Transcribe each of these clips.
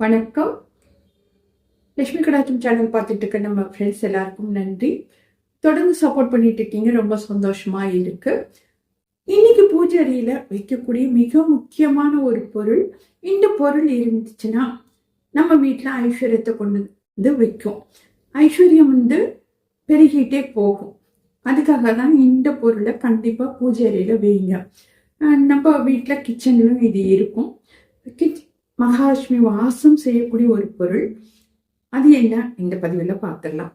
வணக்கம். லட்சுமி கடாட்சம் சேனல் பார்த்துட்டு இருக்க நம்ம ஃப்ரெண்ட்ஸ் எல்லாருக்கும் நன்றி. தொடர்ந்து சப்போர்ட் பண்ணிட்டு இருக்கீங்க, ரொம்ப சந்தோஷமா இருக்கு. இன்னைக்கு பூஜை அறையில வைக்கக்கூடிய மிக முக்கியமான ஒரு பொருள். இந்த பொருள் இருந்துச்சுன்னா நம்ம வீட்டுல ஐஸ்வர்யத்தை கொண்டு வந்து வைக்கும். ஐஸ்வர்யம் பெருகிட்டே போகும். அதுக்காக தான் இந்த பொருளை கண்டிப்பா பூஜை அறையில வைங்க. நம்ம வீட்டுல கிச்சன்லயும் இது இருக்கும். மகாலட்சுமி வாசம் செய்யக்கூடிய ஒரு பொருள். அது என்ன இந்த பதிவில் பார்த்துடலாம்.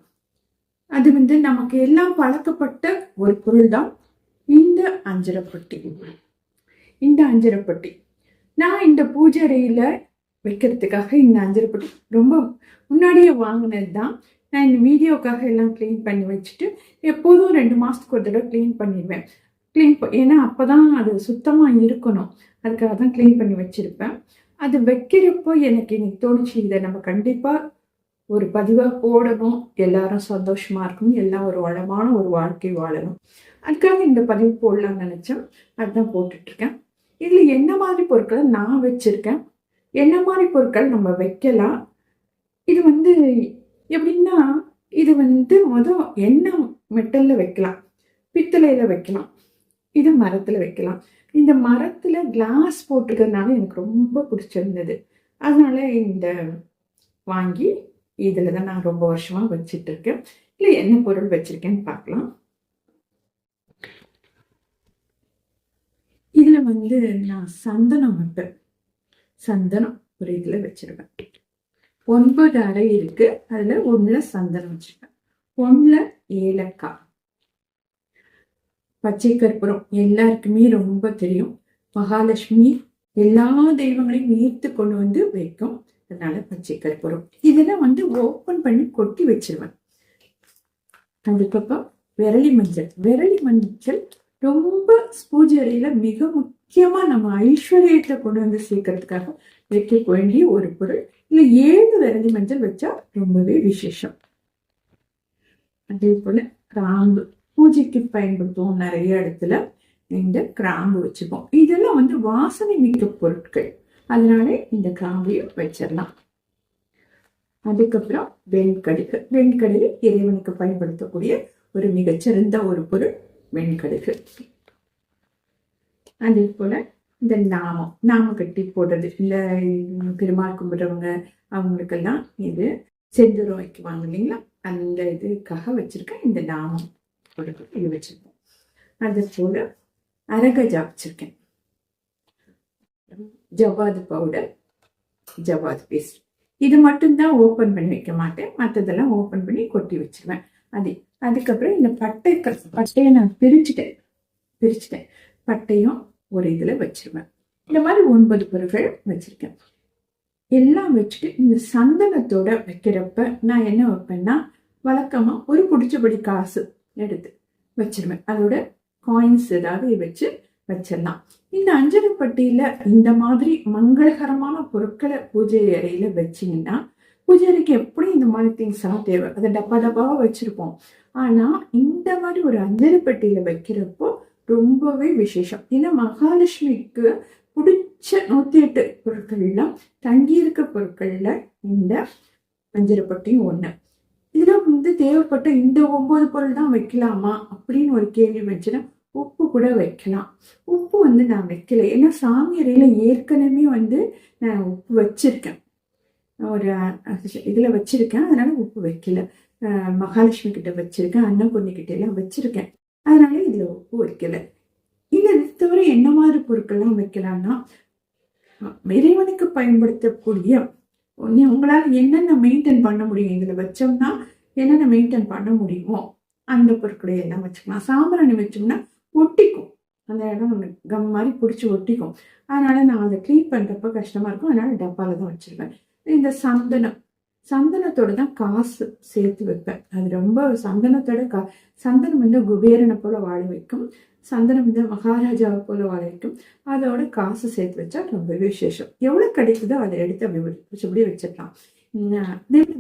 அது நமக்கு எல்லாம் பழக்கப்பட்ட ஒரு பொருள் தான் இந்த அஞ்சரப்பட்டி. இந்த அஞ்சரப்பட்டி நான் இந்த பூஜை அறையில வைக்கிறதுக்காக இந்த அஞ்சரப்பட்டி ரொம்ப முன்னாடியே வாங்கினது தான். நான் இந்த வீடியோக்காக எல்லாம் கிளீன் பண்ணி வச்சுட்டு எப்போதும் 2 மாசத்துக்கு ஒரு தடவை கிளீன் பண்ணிடுவேன். ஏன்னா அப்பதான் அது சுத்தமா இருக்கணும். அதுக்காக தான் கிளீன் பண்ணி வச்சிருப்பேன். அது வைக்கிறப்போ எனக்கு இன்னைக்கு தோணுச்சு, இதை நம்ம கண்டிப்பா ஒரு பதிவாக போடணும். எல்லாரும் சந்தோஷமா இருக்கணும், எல்லாம் ஒரு வளமான ஒரு வாழ்க்கை வாழணும். அதுக்காக இந்த பதிவு போடலாம்னு நினைச்சேன். அதுதான் போட்டுட்டு இருக்கேன். இதுல என்ன மாதிரி பொருட்களை நான் வச்சிருக்கேன், என்ன மாதிரி பொருட்கள் நம்ம வைக்கலாம். இது எப்படின்னா, இது எண்ணெய் மெட்டல்ல வைக்கலாம், பித்தளையில வைக்கலாம், இது மரத்துல வைக்கலாம். இந்த மரத்துல கிளாஸ் போட்டிருக்கிறதுனால எனக்கு ரொம்ப பிடிச்சிருந்தது. அதனால இந்த வாங்கி இதுலதான் நான் ரொம்ப வருஷமா வச்சுட்டு இருக்கேன். இல்லை என்ன பொருள் வச்சிருக்கேன்னு பார்க்கலாம். இதுல நான் சந்தனம் வைப்பேன். சந்தனம் ஒரு இதுல வச்சிருவேன். 9 அறை இருக்கு. அதுல 1ல சந்தனம் வச்சிருக்கேன், 1ல ஏலக்காய், பச்சை கற்பூரம். எல்லாருக்குமே ரொம்ப தெரியும், மகாலட்சுமி எல்லா தெய்வங்களையும் ஈர்த்து கொண்டு வந்து வைக்கும். அதனால பச்சை கற்பூரம் இதெல்லாம் ஓப்பன் பண்ணி கொட்டி வச்சிருவேன். அதுக்கப்புறம் விரலி மஞ்சள். விரலி மஞ்சள் ரொம்ப பூஜை அறையில மிக முக்கியமா நம்ம ஐஸ்வர்யத்தை கொண்டு வந்து சேர்க்கறதுக்காக வைக்க வேண்டிய ஒரு பொருள். இல்ல 7 விரலி மஞ்சள் வச்சா ரொம்பவே விசேஷம். அதே போல கிராம்பு பூஜைக்கு பயன்படுத்துவோம். நிறைய இடத்துல இந்த கிராம்பு வச்சுப்போம். இதெல்லாம் வாசனை மிக்க பொருட்கள். அதனால இந்த கிராம்பையும் வச்சிடலாம். அதுக்கப்புறம் வெண்கடுகு. வெண்கடுகு இறைவனுக்கு பயன்படுத்தக்கூடிய ஒரு மிகச்சிறந்த ஒரு பொருள் வெண்கடுகு. அதே போல இந்த நாமம் கட்டி போடுறது, இல்ல பெருமாள் கும்பிடுறவங்க அவங்களுக்கெல்லாம் இது செந்தூரம் வைக்குவாங்க இல்லைங்களா, அந்த இதுக்காக வச்சிருக்கேன். இந்த நாமம் இது வச்சிருக்கேன். அது போல அரகஜா வச்சிருக்கேன், ஜவ்வாது பவுடர், ஜவ்வாது பேஸ்ட். இது மட்டும்தான் ஓப்பன் பண்ணி வைக்க மாட்டேன், மற்றதெல்லாம் ஓப்பன் பண்ணி கொட்டி வச்சிருவேன். அதுக்கப்புறம் இந்த பட்டையை நான் பிரிச்சுட்டேன். பட்டையும் ஒரு இதுல வச்சிருவேன். இந்த மாதிரி 9 பொருட்கள் வச்சிருக்கேன். எல்லாம் வச்சுட்டு இந்த சந்தனத்தோட வைக்கிறப்ப நான் என்ன வைப்பேன்னா, வழக்கமா ஒரு பிடிச்சபடி காசு எடுத்து வச்சிருவேன். அதோட காயின்ஸ் ஏதாவது வச்சு வச்சிடலாம். இந்த அஞ்சரைப்பட்டியில இந்த மாதிரி மங்களகரமான பொருட்களை பூஜை அறையில வச்சிங்கன்னா, பூஜை அறைக்கு எப்படி இந்த மாதிரி திங்ஸ் எல்லாம் தேவை, அதை டப்பாவா வச்சிருப்போம். ஆனா இந்த மாதிரி ஒரு அஞ்சரைப்பட்டியில வைக்கிறப்போ ரொம்பவே விசேஷம். ஏன்னா மகாலட்சுமிக்கு பிடிச்ச 108 பொருட்கள்ல தங்கி இருக்க பொருட்கள்ல இந்த அஞ்சரைப்பட்டியும் ஒண்ணு. இதுல தேவைப்பட்ட இந்த 9 பொருள் தான் வைக்கலாமா அப்படின்னு ஒரு கேள்வி வச்சுன்னா, உப்பு கூட வைக்கலாம். உப்பு நான் வைக்கல, ஏன்னா சாமி அறையில ஏற்கனவே நான் உப்பு வச்சிருக்கேன், ஒரு இதுல வச்சிருக்கேன். அதனால உப்பு வைக்கல. மகாலட்சுமி கிட்ட வச்சிருக்கேன், அன்னபூர்ணி கிட்ட எல்லாம் வச்சிருக்கேன். அதனால இதுல உப்பு வைக்கல. இது தவிர என்ன மாதிரி பொருட்கள்லாம் வைக்கலாம்னா, இறைவனுக்கு பயன்படுத்தக்கூடிய உங்களால என்னென்ன மெயின்டைன் பண்ண முடியும், இதுல வச்சோம்னா என்னென்ன மெயின்டைன் பண்ண முடியுமோ அந்த பொருட்களை எல்லாம் வச்சுக்கலாம். சாம்பிராணி வச்சோம்னா ஒட்டிக்கும், அந்த இடம் கம் மாதிரி பிடிச்சி ஒட்டிக்கும். அதனால நான் அதை கிளீன் பண்றப்ப கஷ்டமா இருக்கும். அதனால டப்பால தான் வச்சிருவேன். இந்த சந்தனத்தோட தான் காசு சேர்த்து வைப்பேன். அது ரொம்ப சந்தனத்தோட சந்தனம் குபேரனை போல வாழ வைக்கும், சந்தனம் மகாராஜாவை போல வாழ வைக்கும். அதோட காசு சேர்த்து வச்சா ரொம்ப விசேஷம். எவ்வளவு கிடைக்குதோ அதை எடுத்து அப்படி வச்சிடலாம்.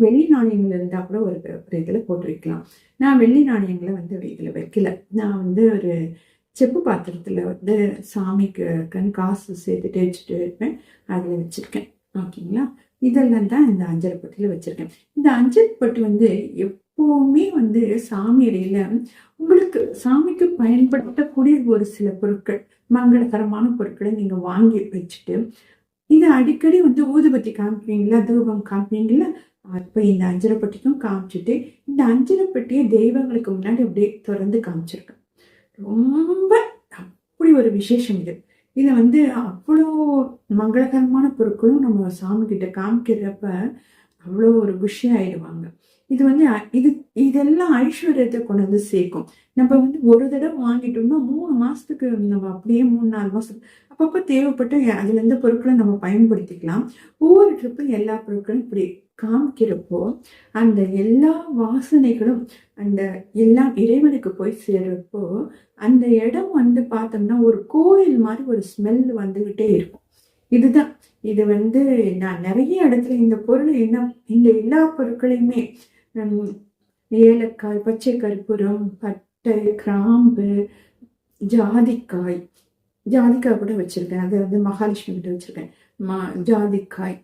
வெள்ளி நாணயங்கள் இருந்தா கூட ஒரு இதுல போட்டு வைக்கலாம். நான் வெள்ளி நாணயங்களை இதுல வைக்கல. நான் ஒரு செப்பு பாத்திரத்துல சாமிக்கு காசு சேர்த்துட்டு வச்சுட்டு இருப்பேன், அதுல வச்சிருக்கேன். ஓகேங்களா? இதெல்லாம் தான் இந்த அஞ்சல் பெட்டியில் வச்சிருக்கேன். இந்த அஞ்சல் பெட்டி வந்து எப்பவுமே வந்து சாமி அறையில உங்களுக்கு சாமிக்கு பயன்படுத்தக்கூடிய ஒரு சில பொருட்கள், மங்களகரமான பொருட்களை நீங்க வாங்கி வச்சுட்டு, இதை அடிக்கடி வந்து ஊதுபத்தி காமிப்பீங்களா, தூபம் காமிப்பீங்களா, அப்ப இந்த அஞ்சரை பெட்டிக்கும் காமிச்சுட்டு இந்த அஞ்சரை பெட்டியை தெய்வங்களுக்கு முன்னாடி அப்படியே திறந்து காமிச்சிருக்கேன். ரொம்ப அப்படி ஒரு விசேஷம் இது. இதை வந்து அவ்வளோ மங்களகரமான பொருட்களும் நம்ம சாமி கிட்ட காமிக்கிறப்ப அவ்வளோ ஒரு விஷயம் ஆயிடுவாங்க. இது வந்து இதெல்லாம் ஐஸ்வர்யத்தை கொண்டு வந்து சேர்க்கும். நம்ம வந்து ஒரு தடவை வாங்கிட்டோம்னா 3 மாசத்துக்கு நம்ம அப்படியே 3-4 மாசத்துக்கு அப்பப்போ தேவைப்பட்டு அதுல இருந்து பொருட்களை நம்ம பயன்படுத்திக்கலாம். ஒவ்வொரு ட்ரிப்பும் எல்லா பொருட்களும் இப்படி காமிக்கிறப்போ அந்த எல்லா வாசனைகளும் அந்த எல்லாம் இறைவனுக்கு போய் சேர்றப்போ அந்த இடம் வந்து பார்த்தோம்னா ஒரு கோயில் மாதிரி ஒரு ஸ்மெல் வந்துகிட்டே இருக்கும். இதுதான் இது வந்து நான் நிறைய இடத்துல இந்த பொருள் என்ன இந்த எல்லா பொருட்களையுமே ஏலக்காய், பச்சை கற்பூரம், பட்டை, கிராம்பு, ஜாதிக்காய் கூட வச்சிருக்கேன். அது வந்து மகாலட்சுமி கிட்ட வச்சிருக்கேன். ஜாதிக்காய்,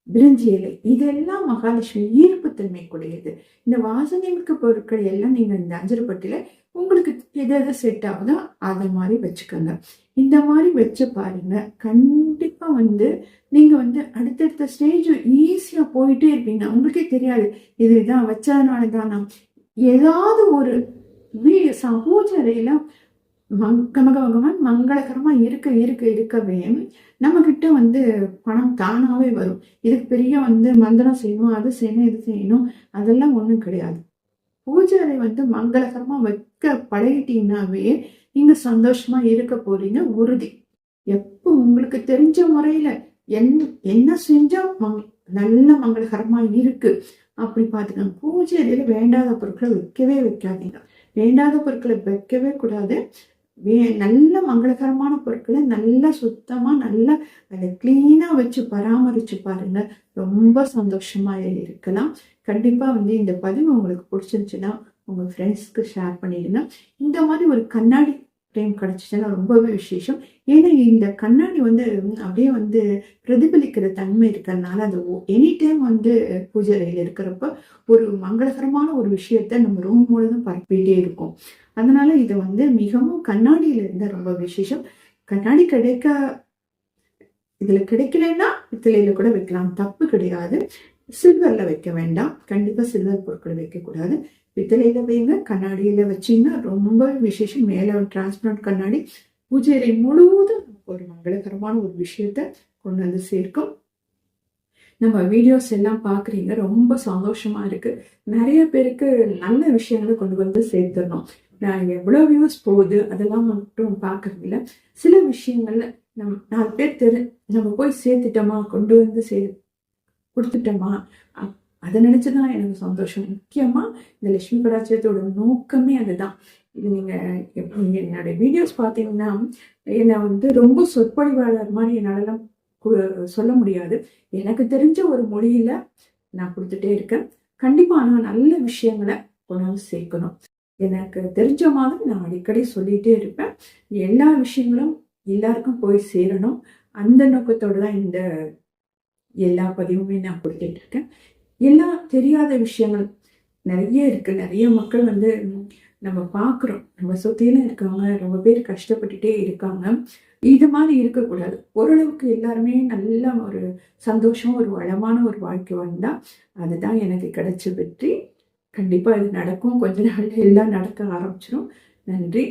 பிரிஞ்சி இலை, இதெல்லாம் மகாலட்சுமி ஈர்ப்புத்தன்மை கூடியது. இந்த வாசனை மிக்க பொருட்கள் எல்லாம் நீங்க இந்த அஞ்சரை பெட்டியில உங்களுக்கு எது செட் ஆகுதோ அதை மாதிரி வச்சுக்கோங்க. இந்த மாதிரி வச்சு பாருங்க, கண்டிப்பா வந்து நீங்க வந்து அடுத்தடுத்த ஸ்டேஜ் ஈஸியா போயிட்டே இருப்பீங்க. உங்களுக்கே தெரியாது இதுதான் வச்சதுனாலதான் நான் ஏதாவது ஒரு பூஜை அறையில மங்களகரமா இருக்கவே நம்ம கிட்ட வந்து பணம் தானாவே வரும். இதுக்கு பெரிய வந்து மந்திரம் செய்யணும், அது செய்யணும், இது செய்யணும், அதெல்லாம் ஒண்ணும் கிடையாது. பூஜை அறை வந்து மங்களகரமா வைக்க பழகிட்டீங்கன்னாவே நீங்க சந்தோஷமா இருக்க போறீங்க உறுதி. எப்போ உங்களுக்கு தெரிஞ்ச முறையில என்ன செஞ்சா நல்ல மங்களகரமா இருக்கு அப்படி பாத்துக்கோங்க. பூஜை அறையில வேண்டாத பொருட்களை வைக்காதீங்க. வேண்டாத பொருட்களை வைக்கவே கூடாது. நல்ல மங்களகரமான பொருட்களை நல்லா சுத்தமா நல்லா அதை கிளீனா வச்சு பராமரிச்சு பாருங்க. ரொம்ப சந்தோஷமா இருக்கலாம். கண்டிப்பா வந்து இந்த பதிவு உங்களுக்கு பிடிச்சிருந்துச்சுன்னா உங்க ஃப்ரெண்ட்ஸ்க்கு ஷேர் பண்ணிடுங்க. இந்த மாதிரி ஒரு கண்ணாடி ஃப்ரேம் கிடைச்சிச்சுன்னா ரொம்பவே விசேஷம். ஏன்னா இந்த கண்ணாடி வந்து அப்படியே வந்து பிரதிபலிக்கிற தன்மை இருக்கிறதுனால அது எனி டைம் வந்து பூஜை அறையில் இருக்கிறப்ப ஒரு மங்களகரமான ஒரு விஷயத்த நம்ம ரூம் முழுதும் பரப்பிட்டே இருக்கும். அதனால இதை வந்து மிகவும் கண்ணாடியில இருந்தா ரொம்ப விசேஷம். கண்ணாடி இதுல கிடைக்கலன்னா பித்தளையில கூட வைக்கலாம், தப்பு கிடையாது. சில்வர்ல வைக்க வேண்டாம், கண்டிப்பா சில்வர் பொருட்களை வைக்கக்கூடாது. பித்தளையில வைங்க, கண்ணாடியில வச்சீங்கன்னா ரொம்ப விசேஷம். மேல டிரான்ஸ்பரண்ட் கண்ணாடி பூஜை அறை முழுவதும் ஒரு மங்களகரமான ஒரு விஷயத்த கொண்டு வந்து சேர்க்கும். நம்ம வீடியோஸ் எல்லாம் பாக்குறீங்க, ரொம்ப சந்தோஷமா இருக்கு. நிறைய பேருக்கு நல்ல விஷயங்களை கொண்டு வந்து சேர்த்துடணும். நான் எவ்வளவு வியூஸ் போகுது அதெல்லாம் மட்டும் பாக்குறது இல்லை. சில விஷயங்கள்ல நம்ம 4 பேர் நம்ம போய் சேர்த்துட்டோமா, கொண்டு வந்து கொடுத்துட்டோமா, அதை நினைச்சுதான் எனக்கு சந்தோஷம். முக்கியமா இந்த லட்சுமி கடாட்சியத்தோட நோக்கமே அதுதான். இது நீங்க என்னோட வீடியோஸ் பார்த்தீங்கன்னா என்னை வந்து ரொம்ப சொற்பொழிவாளர் மாதிரி என்னாலலாம் சொல்ல முடியாது. எனக்கு தெரிஞ்ச ஒரு மொழியில நான் கொடுத்துட்டே இருக்கேன். கண்டிப்பா நான் நல்ல விஷயங்களை கொண்டாந்து சேர்க்கணும். எனக்கு தெரிஞ்ச மாதிரி நான் அடிக்கடி சொல்லிட்டே இருப்பேன். எல்லா விஷயங்களும் எல்லாருக்கும் போய் சேரணும். அந்த நோக்கத்தோட தான் இந்த எல்லா பதிவுமே நான் கொடுத்துட்டு இருக்கேன். எல்லாம் தெரியாத விஷயங்கள் நிறைய இருக்கு. நிறைய மக்கள் வந்து நம்ம பார்க்குறோம், நம்ம சுத்தியில இருக்கவங்க ரொம்ப பேர் கஷ்டப்பட்டுட்டே இருக்காங்க. இது மாதிரி இருக்கக்கூடாது. ஓரளவுக்கு எல்லாருமே நல்ல ஒரு சந்தோஷம், ஒரு வளமான ஒரு வாழ்க்கை வந்தா அதுதான் எனக்கு கிடைச்ச வெற்றி. கண்டிப்பா இது நடக்கும். கொஞ்ச நாள்ல எல்லாம் நடக்க ஆரம்பிச்சிடும். நன்றி.